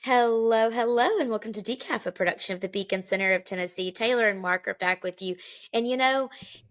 Hello, hello, and welcome to Decaf, a production of the Beacon Center of Tennessee. Taylor and Mark are back with you. And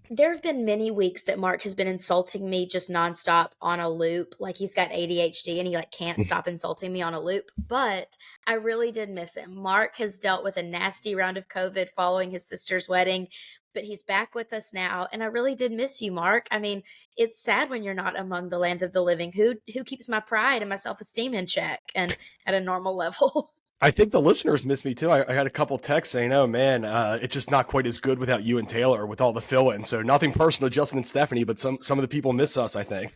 there have been many weeks that Mark has been insulting me just nonstop on a loop. Like he's got ADHD and he can't stop insulting me on a loop. But I really did miss him. Mark has dealt with a nasty round of COVID following his sister's wedding, but he's back with us now. And I really did miss you, Mark. I mean, it's sad when you're not among the land of the living. Who keeps my pride and my self-esteem in check and at a normal level? I think the listeners miss me too. I had a couple texts saying, "Oh man, it's just not quite as good without you and Taylor with all the fill-in." So nothing personal, Justin and Stephanie, but some of the people miss us. I think.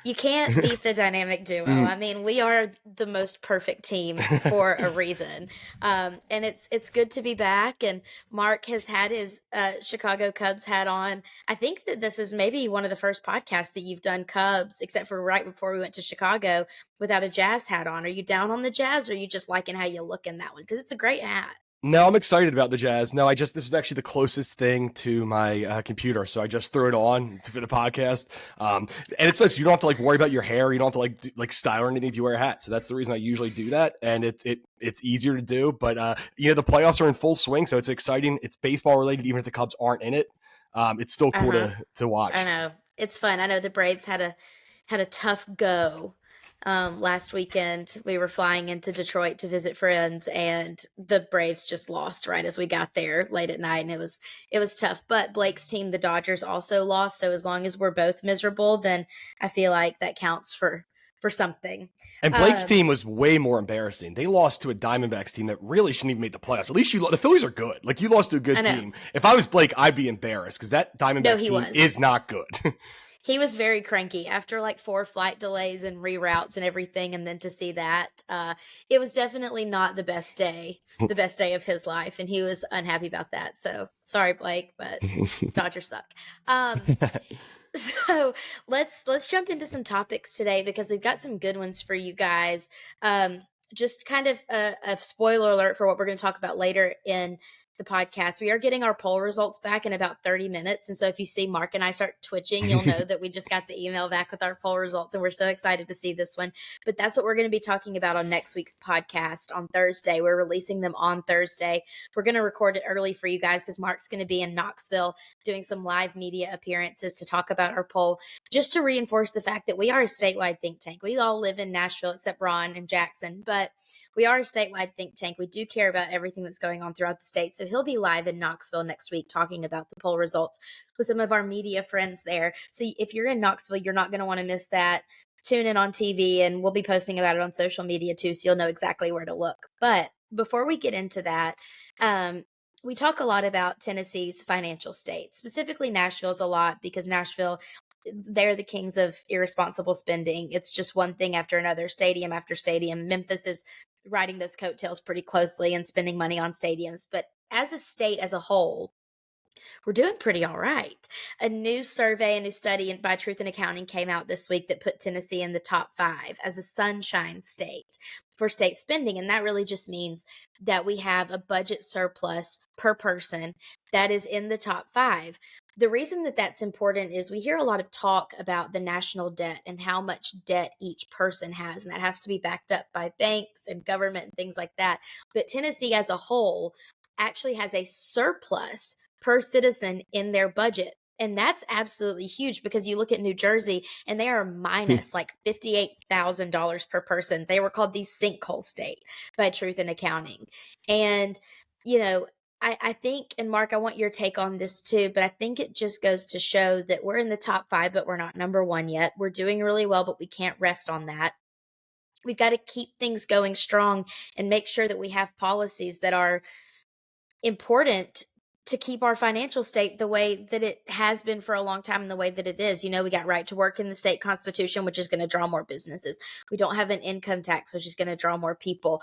You can't beat the dynamic duo. I mean, we are the most perfect team for a reason. And it's good to be back. And Mark has had his Chicago Cubs hat on. I think that this is maybe one of the first podcasts that you've done Cubs, except for right before we went to Chicago, without a Jazz hat on. Are you down on the Jazz, or are you just liking how you look in that one? Because it's a great hat. No, I'm excited about the Jazz. No, this was actually the closest thing to my computer, so I just threw it on for the podcast. And it's nice. You don't have to worry about your hair. You don't have to style or anything if you wear a hat. So that's the reason I usually do that, and it's easier to do. But the playoffs are in full swing, so it's exciting. It's baseball related, even if the Cubs aren't in it. It's still cool Uh-huh. to watch. I know. It's fun. I know the Braves had a tough go. Last weekend, we were flying into Detroit to visit friends, and the Braves just lost right as we got there late at night, and it was tough. But Blake's team, the Dodgers, also lost. So as long as we're both miserable, then I feel like that counts for something. And Blake's team was way more embarrassing. They lost to a Diamondbacks team that really shouldn't even make the playoffs. At least the Phillies are good. You lost to a good I know. team. If I was Blake, I'd be embarrassed because that No, Diamondbacks he team was. is not good. He was very cranky after 4 flight delays and reroutes and everything. And then to see that, it was definitely not the best day of his life. And he was unhappy about that. So sorry, Blake, but Dodgers suck. Um, so let's jump into some topics today because we've got some good ones for you guys. Just kind of a spoiler alert for what we're going to talk about later in the podcast. We are getting our poll results back in about 30 minutes. And so if you see Mark and I start twitching, you'll know that we just got the email back with our poll results. And we're so excited to see this one. But that's what we're going to be talking about on next week's podcast on Thursday. We're releasing them on Thursday. We're going to record it early for you guys because Mark's going to be in Knoxville doing some live media appearances to talk about our poll, just to reinforce the fact that we are a statewide think tank. We all live in Nashville except Ron and Jackson, but we are a statewide think tank. We do care about everything that's going on throughout the state. So he'll be live in Knoxville next week talking about the poll results with some of our media friends there. So if you're in Knoxville, you're not going to want to miss that. Tune in on TV, and we'll be posting about it on social media too, so you'll know exactly where to look. But before we get into that, we talk a lot about Tennessee's financial state, specifically Nashville's a lot because Nashville, they're the kings of irresponsible spending. It's just one thing after another, stadium after stadium. Memphis is riding those coattails pretty closely and spending money on stadiums. But as a state as a whole, we're doing pretty all right. A new survey, a new study by Truth in Accounting came out this week that put Tennessee in the top 5 as a sunshine state for state spending. And that really just means that we have a budget surplus per person that is in the top 5. The reason that that's important is we hear a lot of talk about the national debt and how much debt each person has, and that has to be backed up by banks and government and things like that. But Tennessee as a whole actually has a surplus per citizen in their budget. And that's absolutely huge because you look at New Jersey and they are minus $58,000 per person. They were called the sinkhole state by Truth in Accounting. And, I think, and Mark, I want your take on this too, but I think it just goes to show that we're in the top 5, but we're not number 1 yet. We're doing really well, but we can't rest on that. We've got to keep things going strong and make sure that we have policies that are important to keep our financial state the way that it has been for a long time and the way that it is. We got right to work in the state constitution, which is going to draw more businesses. We don't have an income tax, which is going to draw more people.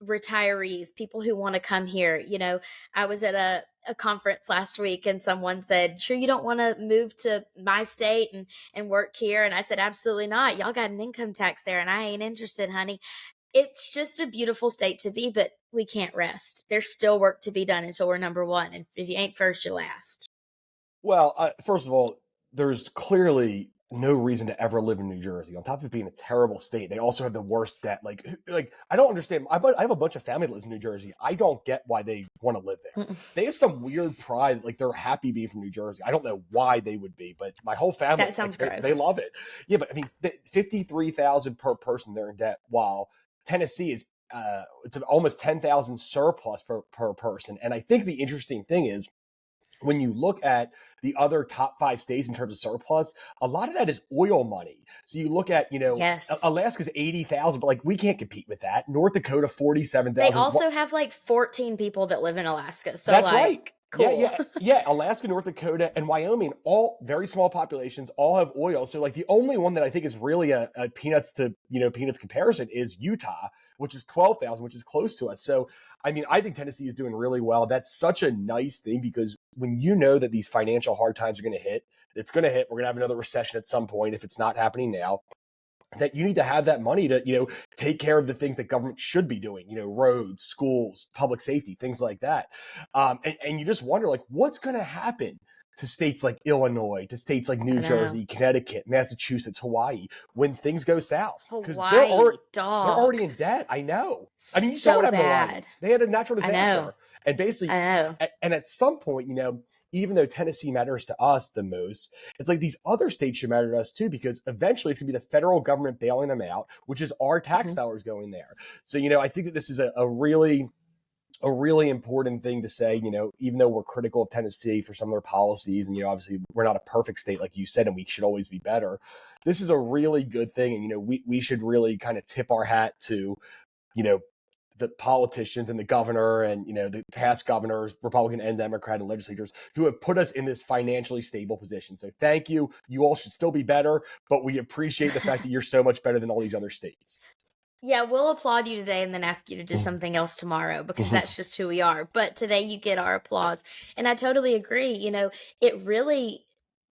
Retirees, people who want to come here. I was at a conference last week and someone said, sure, you don't want to move to my state and work here? And I said, absolutely not. Y'all got an income tax there and I ain't interested, honey. It's just a beautiful state to be, but we can't rest. There's still work to be done until we're number 1. And if you ain't first, you last. Well, first of all, there's clearly no reason to ever live in New Jersey. On top of it being a terrible state, they also have the worst debt. Like I don't understand. I have a bunch of family that lives in New Jersey. I don't get why they want to live there. Mm-mm. They have some weird pride. Like they're happy being from New Jersey. I don't know why they would be, but my whole family, That sounds like they gross. love it. Yeah, but I mean, 53,000 per person they're in debt, while Tennessee is it's almost 10,000 surplus per person. And I think the interesting thing is when you look at the other top 5 states in terms of surplus, a lot of that is oil money. So you look at, Yes. Alaska's 80,000, but like we can't compete with that. North Dakota, They 47,000. also have like 14 people that live in Alaska. So That's right. like Yeah, cool. yeah. Alaska, North Dakota, and Wyoming, all very small populations, all have oil. So like the only one that I think is really a peanuts to peanuts comparison is Utah, which is 12,000, which is close to us. So I mean, I think Tennessee is doing really well. That's such a nice thing because when you know that these financial hard times are going to hit, it's going to hit. We're going to have another recession at some point if it's not happening now. That you need to have that money to take care of the things that government should be doing, roads, schools, public safety, things like that. And you just wonder, like, what's going to happen to states like Illinois, to states like New I know. Jersey, Connecticut, Massachusetts, Hawaii, when things go south, because Hawaii, they're already dog. in debt. I know. I mean, you saw what So happened to Hawaii. bad. They had a natural I know. disaster, and I basically, know. and at some point, even though Tennessee matters to us the most, it's like these other states should matter to us too, because eventually it's going to be the federal government bailing them out, which is our tax Mhm. dollars going there. So, I think that this is a really important thing to say, even though we're critical of Tennessee for some of their policies, and, obviously we're not a perfect state, like you said, and we should always be better. This is a really good thing. And, we should really kind of tip our hat to, you know, the politicians and the governor and the past governors, Republican and Democrat, and legislators who have put us in this financially stable position. So thank you. You all should still be better, but we appreciate the fact that you're so much better than all these other states. Yeah, we'll applaud you today and then ask you to do something else tomorrow because that's just who we are. But today you get our applause. And I totally agree. It really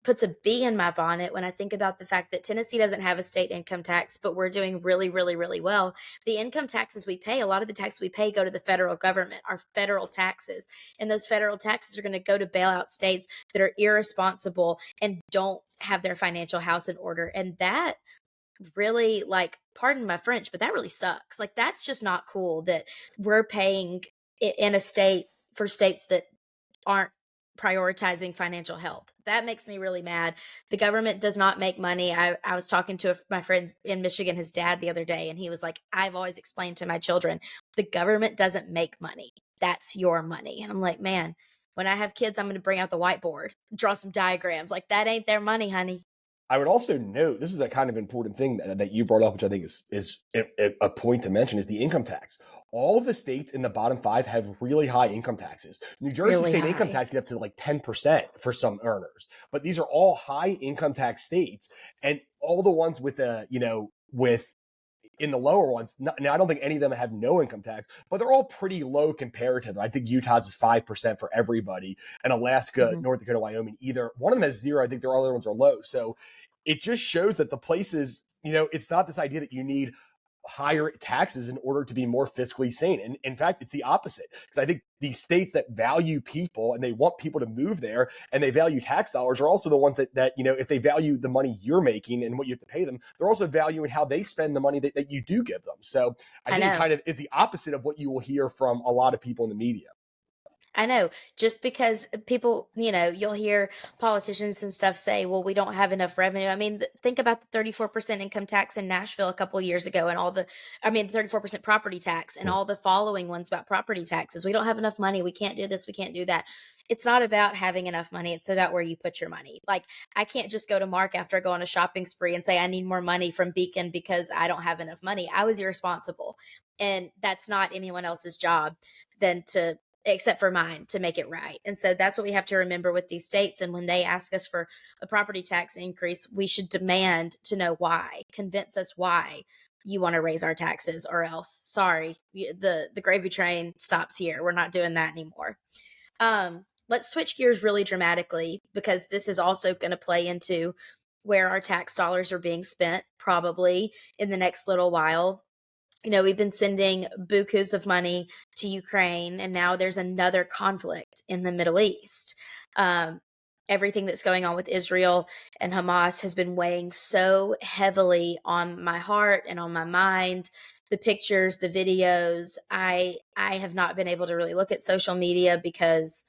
puts a bee in my bonnet when I think about the fact that Tennessee doesn't have a state income tax, but we're doing really, really, really well. The income taxes we pay, a lot of the taxes we pay go to the federal government, our federal taxes. And those federal taxes are going to go to bail out states that are irresponsible and don't have their financial house in order. And that really, like, pardon my French, but that really sucks. Like, that's just not cool that we're paying in a state for states that aren't prioritizing financial health. That makes me really mad. The government does not make money. I was talking to my friend in Michigan, his dad, the other day, and he was like, I've always explained to my children, the government doesn't make money. That's your money. And I'm like, man, when I have kids, I'm going to bring out the whiteboard, draw some diagrams. Like, that ain't their money, honey. I would also note, this is a kind of important thing that you brought up, which I think is a point to mention, is the income tax. All of the states in the bottom 5 have really high income taxes. New Jersey Really state income high. tax get up to like 10% for some earners, but these are all high income tax states, and all the ones with with in the lower ones. Now, I don't think any of them have no income tax, but they're all pretty low comparative. I think Utah's is 5% for everybody, and Alaska, Mhm. North Dakota, Wyoming, either one of them has 0. I think their other ones are low. So it just shows that the places, it's not this idea that you need higher taxes in order to be more fiscally sane. And in fact, it's the opposite. Because I think these states that value people and they want people to move there and they value tax dollars are also the ones that if they value the money you're making and what you have to pay them, they're also valuing how they spend the money that you do give them. So I I think it know. kind of is the opposite of what you will hear from a lot of people in the media. I know. Just because people, you'll hear politicians and stuff say, well, we don't have enough revenue. I mean, think about the 34% income tax in Nashville a couple of years ago and the 34% property tax and all the following ones about property taxes. We don't have enough money. We can't do this. We can't do that. It's not about having enough money. It's about where you put your money. Like, I can't just go to Mark after I go on a shopping spree and say, I need more money from Beacon because I don't have enough money. I was irresponsible. And that's not anyone else's job than to except for mine to make it right. And so that's what we have to remember with these states. And when they ask us for a property tax increase, we should demand to know why, convince us why you want to raise our taxes, or else, sorry, the gravy train stops here. We're not doing that anymore. Let's switch gears really dramatically because this is also going to play into where our tax dollars are being spent probably in the next little while. We've been sending bukus of money to Ukraine, and now there's another conflict in the Middle East. Um, everything that's going on with Israel and Hamas has been weighing so heavily on my heart and on my mind. The pictures, the videos, I have not been able to really look at social media because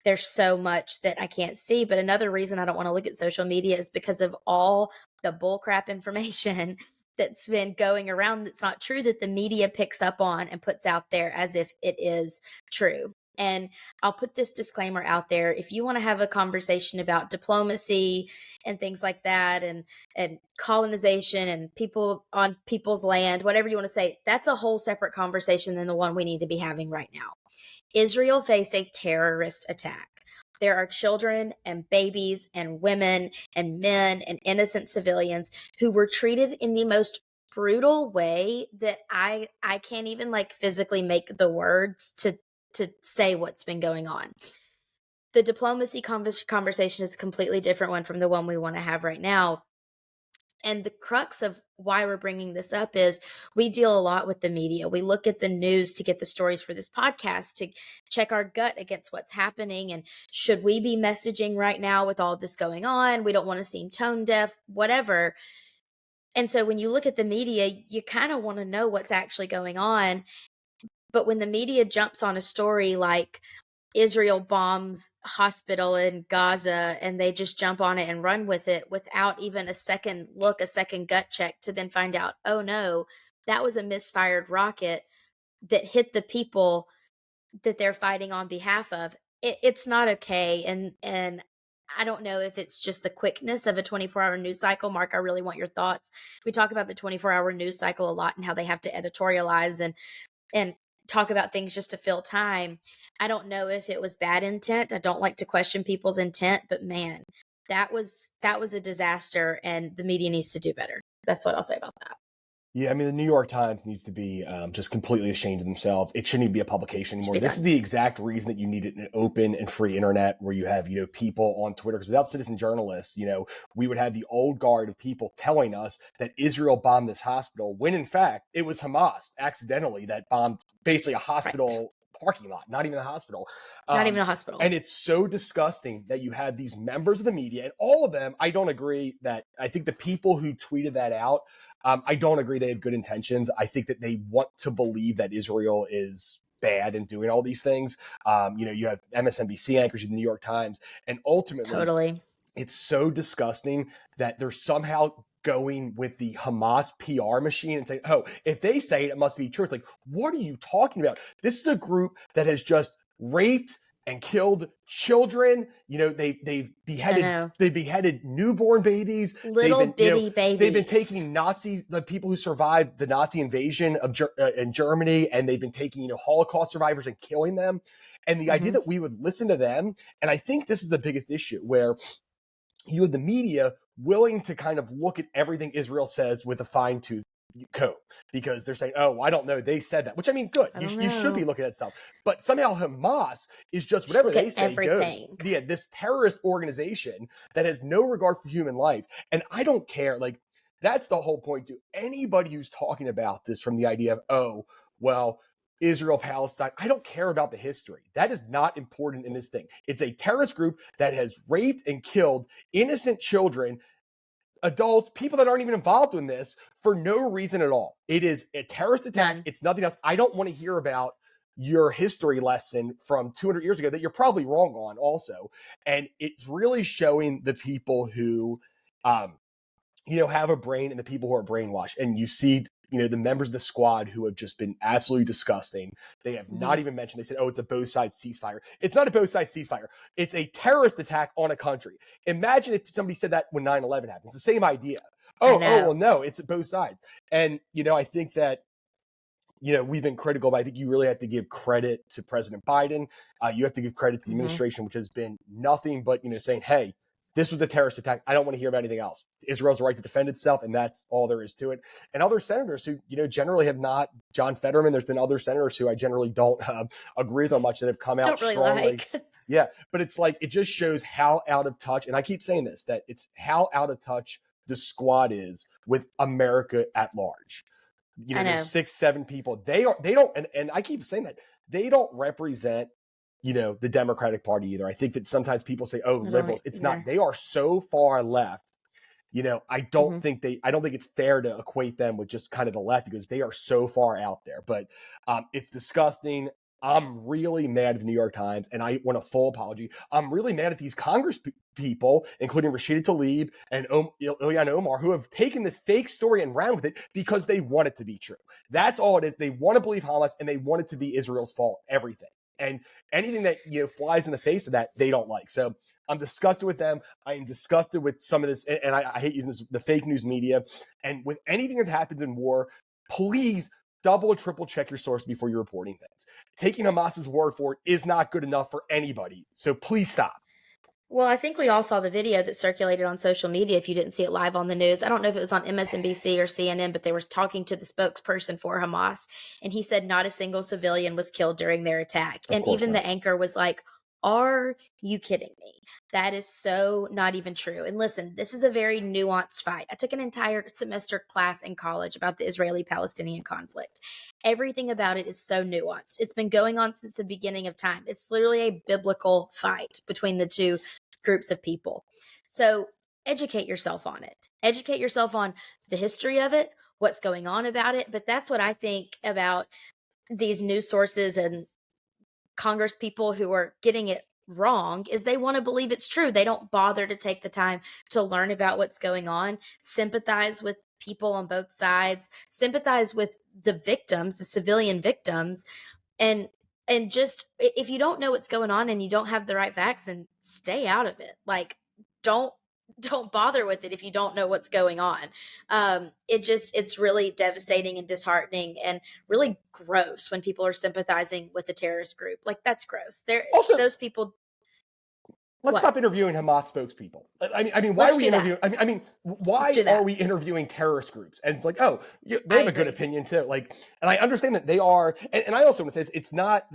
there's so much that I can't see. But another reason I don't want to look at social media is because of all the bullcrap information that's been going around that's not true, that the media picks up on and puts out there as if it is true. And I'll put this disclaimer out there. If you want to have a conversation about diplomacy and things like that, and colonization and people on people's land, whatever you want to say, that's a whole separate conversation than the one we need to be having right now. Israel faced a terrorist attack. There are children and babies and women and men and innocent civilians who were treated in the most brutal way that I can't even like physically make the words to say what's been going on. The diplomacy conversation is a completely different one from the one we want to have right now. And the crux of why we're bringing this up is we deal a lot with the media. We look at the news to get the stories for this podcast, to check our gut against what's happening. And should we be messaging right now with all this going on? We don't want to seem tone deaf, whatever. And so when you look at the media, you kind of want to know what's actually going on. But when the media jumps on a story like Israel bombs hospital in Gaza and they just jump on it and run with it without even a second look, a second gut check to then find out, oh no, that was a misfired rocket that hit the people that they're fighting on behalf of. It's not okay. And I don't know if it's just the quickness of a 24-hour news cycle. Mark, I really want your thoughts. We talk about the 24-hour news cycle a lot and how they have to editorialize and talk about things just to fill time. I don't know if it was bad intent. I don't like to question people's intent, but man, that was a disaster and the media needs to do better. That's what I'll say about that. Yeah, I mean, the New York Times needs to be just completely ashamed of themselves. It shouldn't even be a publication anymore. This is the exact reason that you need an open and free internet where you have, people on Twitter. Because without citizen journalists, we would have the old guard of people telling us that Israel bombed this hospital when, in fact, it was Hamas accidentally that bombed basically a hospital parking lot, not even a hospital. Not even a hospital. And it's so disgusting that you had these members of the media, and all of them, I don't agree that, I think the people who tweeted that out, I don't agree they have good intentions. I think that they want to believe that Israel is bad and doing all these things. You have MSNBC anchors in the New York Times, and ultimately, totally, it's so disgusting that they're somehow going with the Hamas PR machine and saying, oh, if they say it, it must be true. It's like, what are you talking about? This is a group that has just raped and killed children. They've beheaded newborn babies, little bitty babies. They've been taking the people who survived the Nazi invasion in Germany, and they've been taking Holocaust survivors and killing them. And the idea that we would listen to them, and I think this is the biggest issue, where you have the media willing to kind of look at everything Israel says with a fine-tooth comb, because they're saying, oh, I don't know, they said that, which I mean, good. You should be looking at stuff. But somehow Hamas is just whatever they say goes. Yeah, this terrorist organization that has no regard for human life. And I don't care. Like, that's the whole point to anybody who's talking about this from the idea of, oh, well, Israel, Palestine. I don't care about the history. That is not important in this thing. It's a terrorist group that has raped and killed innocent children, adults, people that aren't even involved in this for no reason at all. It is a terrorist attack. None. It's nothing else. I don't want to hear about your history lesson from 200 years ago that you're probably wrong on also. And it's really showing the people who, have a brain and the people who are brainwashed. And you see, the members of the squad who have just been absolutely disgusting. They have not even mentioned, they said, oh, it's a both sides ceasefire. It's not a both sides ceasefire. It's a terrorist attack on a country. Imagine if somebody said that when 9/11 happened. It's the same idea. Well, no, it's both sides. And, I think that, we've been critical, but I think you really have to give credit to President Biden. You have to give credit to the administration, which has been nothing but, saying, hey, this was a terrorist attack. I don't want to hear about anything else. Israel's right to defend itself, and that's all there is to it. And other senators who, generally have not, John Fetterman, there's been other senators who I generally don't agree with on much that have come out strongly. Yeah, but it's like, it just shows how out of touch, and I keep saying this, that it's how out of touch the squad is with America at large. There's 6-7 people. They don't, and I keep saying that, they don't represent the Democratic Party either. I think that sometimes people say, oh, I liberals. don't It's not. either. They are so far left. I don't Mhm. think it's fair to equate them with just kind of the left because they are so far out there. But it's disgusting. I'm really mad at the New York Times, and I want a full apology. I'm really mad at these Congress people, including Rashida Tlaib and Ilhan Omar, who have taken this fake story and ran with it because they want it to be true. That's all it is. They want to believe Hamas, and they want it to be Israel's fault, everything. And anything that flies in the face of that, they don't like. So I'm disgusted with them. I am disgusted with some of this, and I hate using this, the fake news media. And with anything that happens in war, please double or triple check your source before you're reporting things. Taking Hamas's word for it is not good enough for anybody. So please stop. Well, I think we all saw the video that circulated on social media if you didn't see it live on the news. I don't know if it was on MSNBC or CNN, but they were talking to the spokesperson for Hamas, and he said not a single civilian was killed during their attack. Of And course even not. the anchor was like, are you kidding me? That is so not even true. And listen, this is a very nuanced fight. I took an entire semester class in college about the Israeli-Palestinian conflict. Everything about it is so nuanced. It's been going on since the beginning of time. It's literally a biblical fight between the two groups of people. So educate yourself on it. Educate yourself on the history of it, what's going on about it. But that's what I think about these news sources and Congress people who are getting it wrong is they want to believe it's true. They don't bother to take the time to learn about what's going on, sympathize with people on both sides, sympathize with the victims, the civilian victims, and just if you don't know what's going on and you don't have the right facts, then stay out of it. Like don't bother with it if you don't know what's going on. It's really devastating and disheartening and really gross when people are sympathizing with a terrorist group. Like that's gross. Also, Those people. let's What? stop interviewing Hamas spokespeople. Why Let's are we do that. interviewing? Let's Why do are that. we interviewing terrorist groups? And it's like, oh, they I have a good agree. opinion too. Like, and I understand that they are. And I also want to say it's not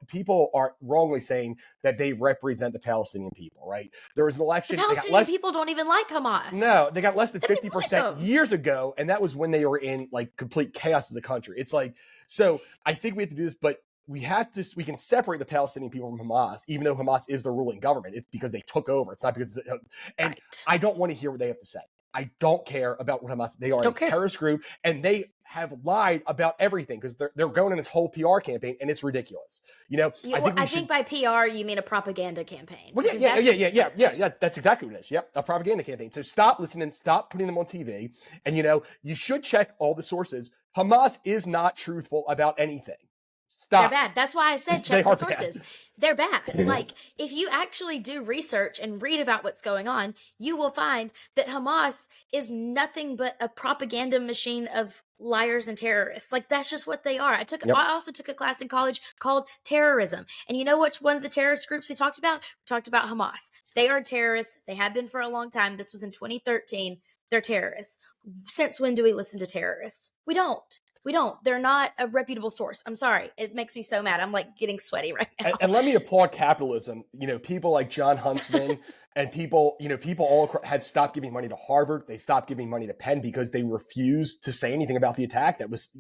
people are wrongly saying that they represent the Palestinian people. Right? There was an The election. They got Palestinian less. people don't even like Hamas. No, they got less than They don't even like 50% them. years ago, and that was when they were in like complete chaos as a country. It's like, so I think we have to do this, but we can separate the Palestinian people from Hamas, even though Hamas is the ruling government. It's because they took over. It's not because, and Right. I don't want to hear what they have to say. I don't care about what Hamas. They are a Don't care. terrorist group, and they have lied about everything because they're going in this whole PR campaign, and it's ridiculous. I think by PR you mean a propaganda campaign. Well, yeah. That's exactly what it is. Yep, a propaganda campaign. So stop listening, stop putting them on TV, and you should check all the sources. Hamas is not truthful about anything. They're Stop. bad. That's why I said They check the are sources. bad. They're bad. Like, if you actually do research and read about what's going on, you will find that Hamas is nothing but a propaganda machine of liars and terrorists. Like, that's just what they are. Yep. I also took a class in college called terrorism. And you know what's one of the terrorist groups we talked about? We talked about Hamas. They are terrorists. They have been for a long time. This was in 2013. They're terrorists. Since when do we listen to terrorists? We don't. We don't. They're not a reputable source. I'm sorry. It makes me so mad. I'm like getting sweaty right now. And let me applaud capitalism. People like John Huntsman and people all across had stopped giving money to Harvard. They stopped giving money to Penn because they refused to say anything about the attack. That was,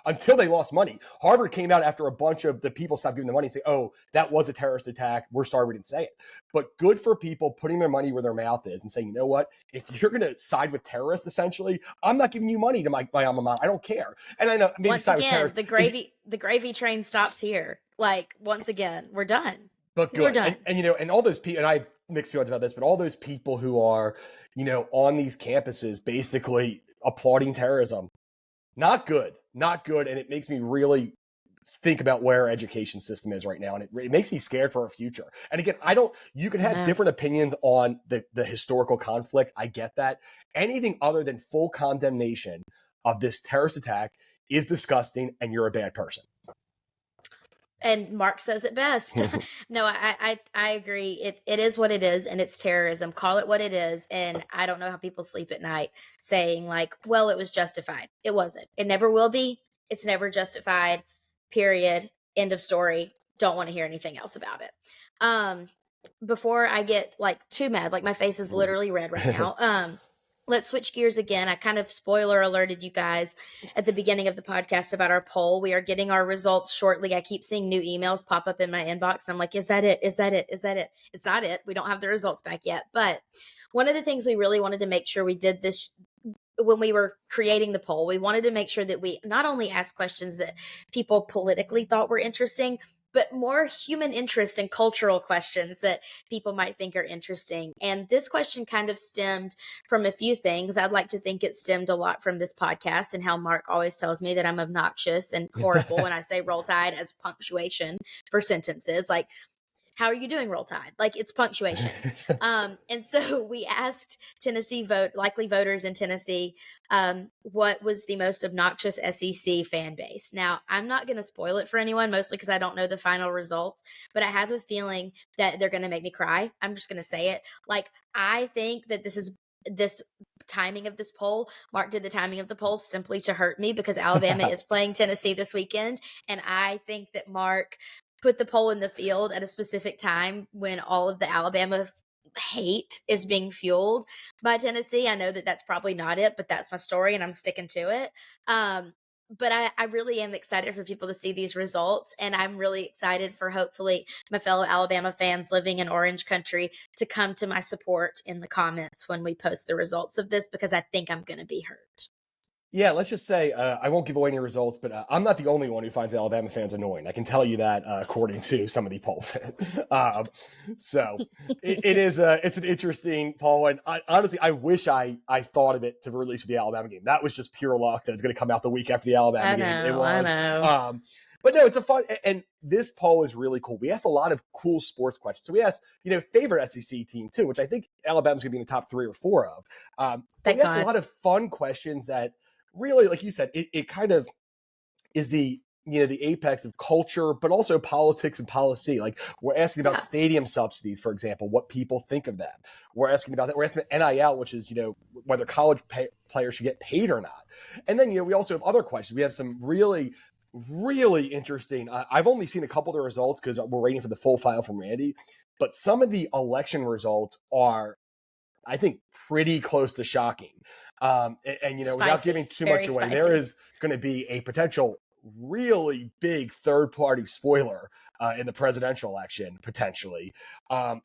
until they lost money. Harvard came out after a bunch of the people stopped giving the money and say, oh, that was a terrorist attack. We're sorry we didn't say it. But good for people putting their money where their mouth is and saying, you know what? If you're going to side with terrorists, essentially, I'm not giving you money to my alma mater. I don't care. And I know maybe Once side with again, terrorists. the gravy train stops here. Like, once again, we're done. But good. We're done. And all those people, and I have mixed feelings about this, but all those people who are, on these campuses basically applauding terrorism, not good. And it makes me really think about where our education system is right now. And it makes me scared for our future. And again, you can have different opinions on the historical conflict. I get that. Anything other than full condemnation of this terrorist attack is disgusting, and you're a bad person. And Mark says it best. No, I agree. It is what it is, and it's terrorism. Call it what it is. And I don't know how people sleep at night saying like, well, it was justified. It wasn't. It never will be. It's never justified. Period. End of story. Don't want to hear anything else about it. Before I get like too mad, like my face is literally red right now. let's switch gears again. I kind of spoiler alerted you guys at the beginning of the podcast about our poll. We are getting our results shortly. I keep seeing new emails pop up in my inbox, and I'm like, is that it? Is that it? Is that it? It's not it. We don't have the results back yet. But one of the things we really wanted to make sure we did this when we were creating the poll, we wanted to make sure that we not only asked questions that people politically thought were interesting, but more human interest and cultural questions that people might think are interesting. And this question kind of stemmed from a few things. I'd like to think it stemmed a lot from this podcast and how Mark always tells me that I'm obnoxious and horrible when I say roll tide as punctuation for sentences. Like, how are you doing, Roll Tide? Like, it's punctuation. And so we asked likely voters in Tennessee, what was the most obnoxious SEC fan base. Now, I'm not going to spoil it for anyone, mostly because I don't know the final results, but I have a feeling that they're going to make me cry. I'm just going to say it. Like, I think that this timing of this poll, Mark did the timing of the poll simply to hurt me because Alabama is playing Tennessee this weekend. And I think that Mark put the poll in the field at a specific time when all of the Alabama hate is being fueled by Tennessee. I know that that's probably not it, but that's my story and I'm sticking to it. But I really am excited for people to see these results. And I'm really excited for hopefully my fellow Alabama fans living in Orange Country to come to my support in the comments when we post the results of this, because I think I'm going to be hurt. Yeah, let's just say I won't give away any results, but I'm not the only one who finds Alabama fans annoying. I can tell you that according to some of the poll. So it's an interesting poll, and honestly, I wish I thought of it to release for the Alabama game. That was just pure luck that it's going to come out the week after the Alabama game. It was. I know. But no, it's a fun, and this poll is really cool. We asked a lot of cool sports questions. So we asked, favorite SEC team too, which I think Alabama's going to be in the top 3 or 4 of. But we asked a lot of fun questions that really, like you said, it kind of is the apex of culture, but also politics and policy. Like, we're asking about stadium subsidies, for example, what people think of that. We're asking about that. We're asking about NIL, which is, whether college players should get paid or not. And then, we also have other questions. We have some really, really interesting. I've only seen a couple of the results because we're waiting for the full file from Randy, but some of the election results are, I think, pretty close to shocking. And without giving too much away, there is going to be a potential really big third-party spoiler in the presidential election, potentially. And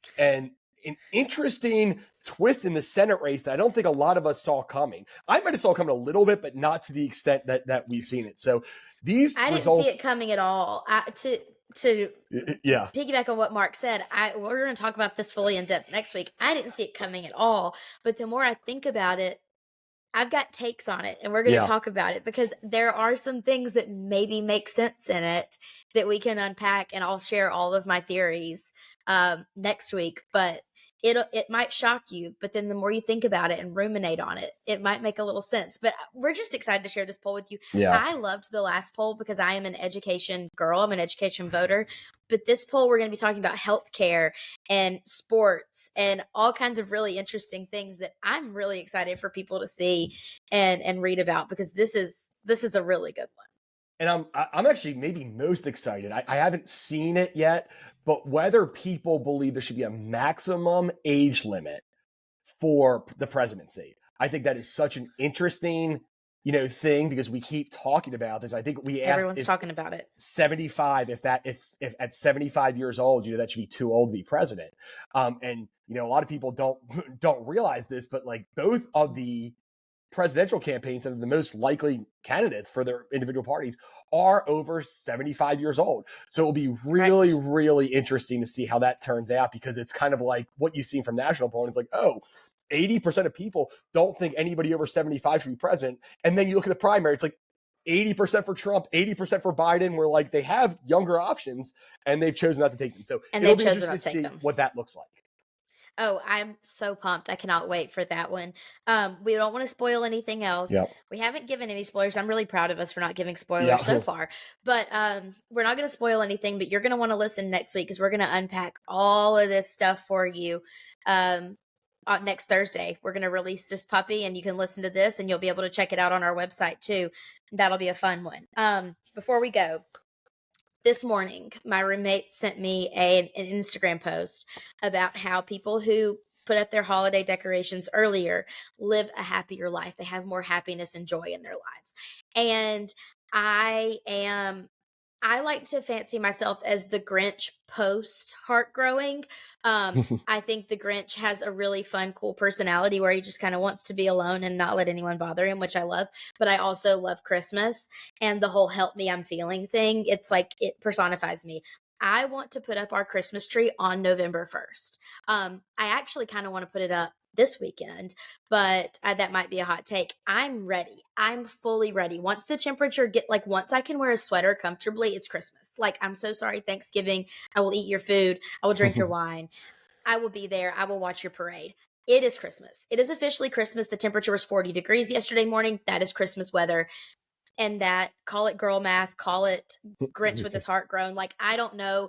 an interesting twist in the Senate race that I don't think a lot of us saw coming. I might have saw coming a little bit, but not to the extent that we've seen it. So I didn't see it coming at all. To piggyback on what Mark said, we're going to talk about this fully in depth next week. I didn't see it coming at all, but the more I think about it, I've got takes on it, and we're going to talk about it because there are some things that maybe make sense in it that we can unpack, and I'll share all of my theories next week. But it might shock you, but then the more you think about it and ruminate on it, it might make a little sense. But we're just excited to share this poll with you. Yeah. I loved the last poll because I am an education girl. I'm an education voter. But this poll, we're going to be talking about healthcare and sports and all kinds of really interesting things that I'm really excited for people to see and read about, because this is a really good one. And I'm actually maybe most excited. I haven't seen it yet, but whether people believe there should be a maximum age limit for the presidency. I think that is such an interesting, thing, because we keep talking about this. I think everyone's talking about it. 75, if at 75 years old, that should be too old to be president. And a lot of people don't realize this, but like both of the presidential campaigns and the most likely candidates for their individual parties are over 75 years old. So it'll be really, really interesting to see how that turns out, because it's kind of like what you've seen from national polling. It's like, 80% of people don't think anybody over 75 should be president. And then you look at the primary, it's like 80% for Trump, 80% for Biden, where like they have younger options and they've chosen not to take them. So it'll be interesting to see what that looks like. Oh, I'm so pumped. I cannot wait for that one. We don't want to spoil anything else. Yep. We haven't given any spoilers. I'm really proud of us for not giving spoilers so far. But we're not going to spoil anything, but you're going to want to listen next week, because we're going to unpack all of this stuff for you. Next Thursday, we're going to release this puppy, and you can listen to this, and you'll be able to check it out on our website too. That'll be a fun one. Before we go, this morning, my roommate sent me an Instagram post about how people who put up their holiday decorations earlier live a happier life. They have more happiness and joy in their lives. And I am I like to fancy myself as the Grinch post heart growing. I think the Grinch has a really fun, cool personality where he just kind of wants to be alone and not let anyone bother him, which I love. But I also love Christmas and the whole help me, I'm feeling thing. It's like it personifies me. I want to put up our Christmas tree on November 1st. I actually kind of want to put it up this weekend, but that might be a hot take. I'm ready. I'm fully ready. Once the temperature once I can wear a sweater comfortably, it's Christmas. Like, I'm so sorry, Thanksgiving. I will eat your food. I will drink your wine. I will be there. I will watch your parade. It is Christmas. It is officially Christmas. The temperature was 40 degrees yesterday morning. That is Christmas weather. And that, call it girl math, call it Grinch with his heart grown. Like, I don't know.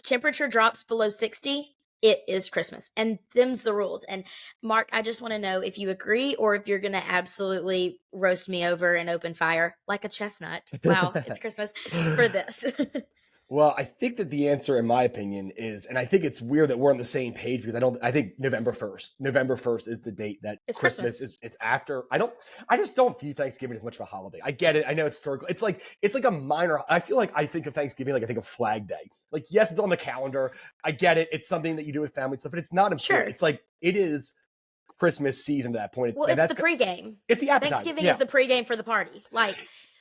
Temperature drops below 60, it is Christmas. And them's the rules. And Mark, I just want to know if you agree or if you're going to absolutely roast me over an open fire like a chestnut. Wow, it's Christmas for this. Well, I think that the answer, in my opinion, is, and I think it's weird that we're on the same page because I think November 1st. November 1st is the date that It's Christmas Christmas. is. It's after. I just don't view Thanksgiving as much of a holiday. I get it. I know it's historical. It's like a minor. I feel like I think of Thanksgiving like I think of Flag Day. Like, yes, it's on the calendar. I get it. It's something that you do with family and stuff, but it's not important. Sure. It's like it is Christmas season to that point. Well, And it's the pregame. It's the appetizer. Thanksgiving is the pregame for the party.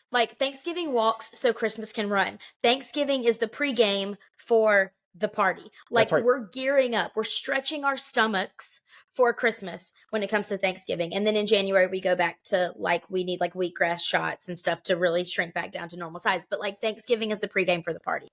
Like Thanksgiving walks so Christmas can run. Thanksgiving is the pregame for the party. Like, right. We're gearing up. We're stretching our stomachs for Christmas when it comes to Thanksgiving. And then in January, we go back to we need wheatgrass shots and stuff to really shrink back down to normal size. But Thanksgiving is the pregame for the party.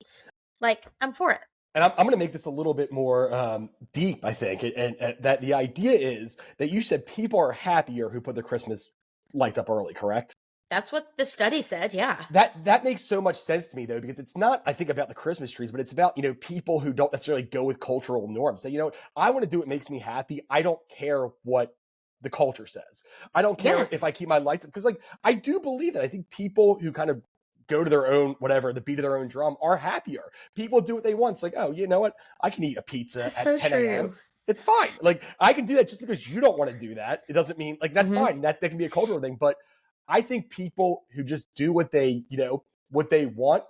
I'm for it. And I'm going to make this a little bit more deep, I think. And that the idea is that you said people are happier who put their Christmas lights up early, correct? That's what the study said, yeah. That makes so much sense to me, though, because it's not, I think, about the Christmas trees, but it's about, people who don't necessarily go with cultural norms. Say, I want to do what makes me happy. I don't care what the culture says. I don't care if I keep my lights up. Because, I do believe that. I think people who kind of go to their own, whatever, the beat of their own drum are happier. People do what they want. It's like, oh, you know what? I can eat a pizza That's at so 10 true. a.m. It's fine. I can do that just because you don't want to do that. It doesn't mean, that's fine. That can be a cultural thing. But I think people who just do what they want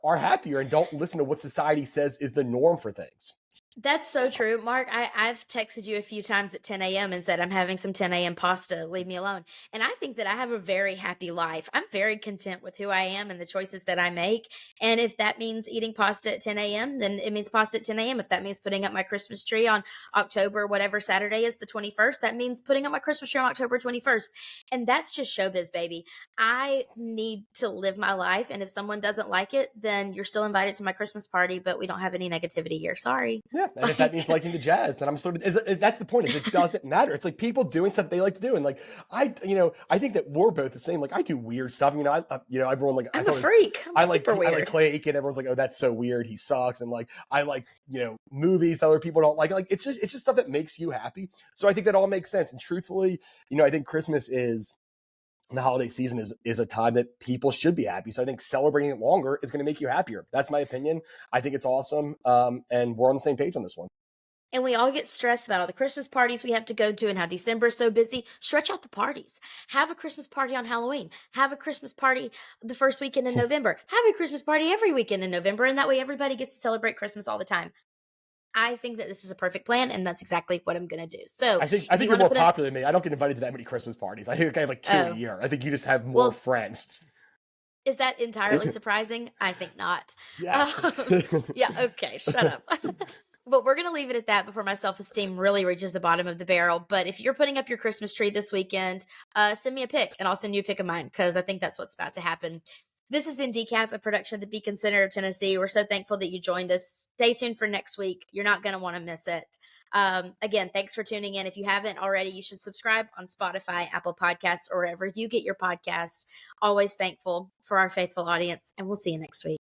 are happier and don't listen to what society says is the norm for things. That's so true. Mark, I've texted you a few times at 10 a.m. and said, I'm having some 10 a.m. pasta. Leave me alone. And I think that I have a very happy life. I'm very content with who I am and the choices that I make. And if that means eating pasta at 10 a.m., then it means pasta at 10 a.m. If that means putting up my Christmas tree on October, whatever Saturday is, the 21st, that means putting up my Christmas tree on October 21st. And that's just showbiz, baby. I need to live my life. And if someone doesn't like it, then you're still invited to my Christmas party, but we don't have any negativity here. Sorry. Yeah. And if that means liking the Jazz, then I'm that's the point, is it doesn't matter. It's people doing stuff they like to do. And I think that we're both the same. I do weird stuff. Everyone I'm a freak. I'm super weird. I like Clay Aiken. Everyone's like, oh, that's so weird. He sucks. And I like, movies that other people don't like. It's just stuff that makes you happy. So I think that all makes sense. And truthfully, I think Christmas is, the holiday season is a time that people should be happy. So I think celebrating it longer is going to make you happier. That's my opinion. I think it's awesome. And we're on the same page on this one. And we all get stressed about all the Christmas parties we have to go to and how December is so busy. Stretch out the parties. Have a Christmas party on Halloween. Have a Christmas party the first weekend in November. Have a Christmas party every weekend in November. And that way everybody gets to celebrate Christmas all the time. I think that this is a perfect plan, and that's exactly what I'm going to do. So I think you're more popular than me. I don't get invited to that many Christmas parties. I think I have 2 a year. I think you just have more friends. Is that entirely surprising? I think not. Yes. Yeah, okay, shut up. But we're going to leave it at that before my self-esteem really reaches the bottom of the barrel. But if you're putting up your Christmas tree this weekend, send me a pic, and I'll send you a pic of mine, because I think that's what's about to happen. This has been Decaf, a production of the Beacon Center of Tennessee. We're so thankful that you joined us. Stay tuned for next week. You're not going to want to miss it. Again, thanks for tuning in. If you haven't already, you should subscribe on Spotify, Apple Podcasts, or wherever you get your podcasts. Always thankful for our faithful audience, and we'll see you next week.